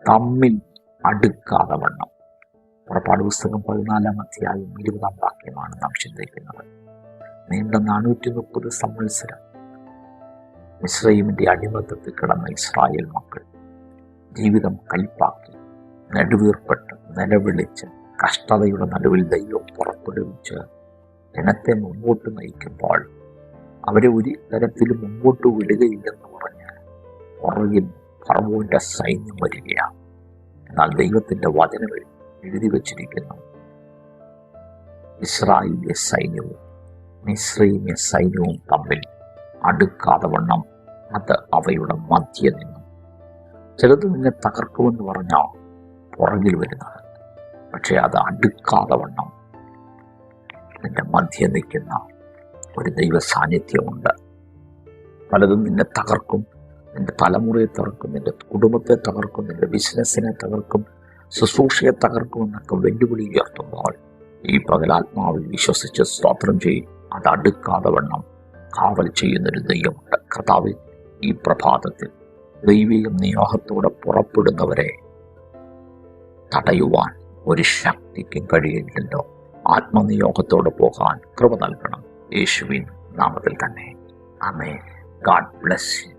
തമ്മിൽ അടുക്കാതെ വണ്ണം. പുറപ്പാട് പുസ്തകം 14-ാം അധ്യായം 20-ാം വാക്യമാണ് നാം ചിന്തിക്കുന്നത്. നീണ്ട 430 സംവത്സരം മിസ്രയീമിന്റെ അടിമത്തത്തിൽ കിടന്ന ഇസ്രായേൽ മക്കൾ ജീവിതം കൈപ്പാക്കി നെടുവീർപ്പെട്ട് നിലവിളിച്ച് കഷ്ടതയുടെ നടുവിൽ ദൈവം പുറപ്പെടുവിച്ച് ജനത്തെ മുമ്പോട്ട് നയിക്കുമ്പോൾ അവരെ ഒരു തരത്തിലും മുമ്പോട്ട് വിടുകയില്ലെന്ന് പറഞ്ഞ് പുറകിൽ ഫറവോന്റെ സൈന്യം വരികയാണ്. എന്നാൽ ദൈവത്തിന്റെ വചനങ്ങൾ എഴുതി വച്ചിരിക്കുന്നു, ഇസ്രായേലിയ സൈന്യവും മിസ്രയീമ്യ സൈന്യവും തമ്മിൽ അടുക്കാതെ വണ്ണം അത് അവയുടെ മധ്യ നിന്നു. ചിലത് നിന്നെ തകർക്കുമെന്ന് പറഞ്ഞാൽ പുറകിൽ വരുന്നത്, പക്ഷെ അത് അടുക്കാതെ വണ്ണം നിന്റെ മധ്യ നിൽക്കുന്ന ഒരു ദൈവ സാന്നിധ്യമുണ്ട്. പലതും നിന്നെ തകർക്കും, നിന്റെ തലമുറയെ തകർക്കും, നിന്റെ കുടുംബത്തെ തകർക്കും, നിന്റെ ബിസിനസ്സിനെ തകർക്കും, ശുശ്രൂഷയെ തകർക്കുമെന്നൊക്കെ വെല്ലുവിളി ഉയർത്തുമ്പോൾ ഈ പകലാത്മാവിൽ വിശ്വസിച്ച് സ്തോത്രം ചെയ്യും. അത് അടുക്കാതെ വണ്ണം കാവൽ ചെയ്യുന്നൊരു ദൈവമുണ്ട്. കർത്താവ്, ഈ പ്രഭാതത്തിൽ ദൈവിക നിയോഗത്തോടെ പുറപ്പെടുന്നവരെ തടയുവാൻ ഒരു ശക്തിക്കും കഴിയില്ലല്ലോ. ആത്മനിയോഗത്തോടെ പോകാൻ കൃപ നൽകണം, യേശുവിൻ നാമത്തിൽ തന്നെ. ആമേൻ. God bless U.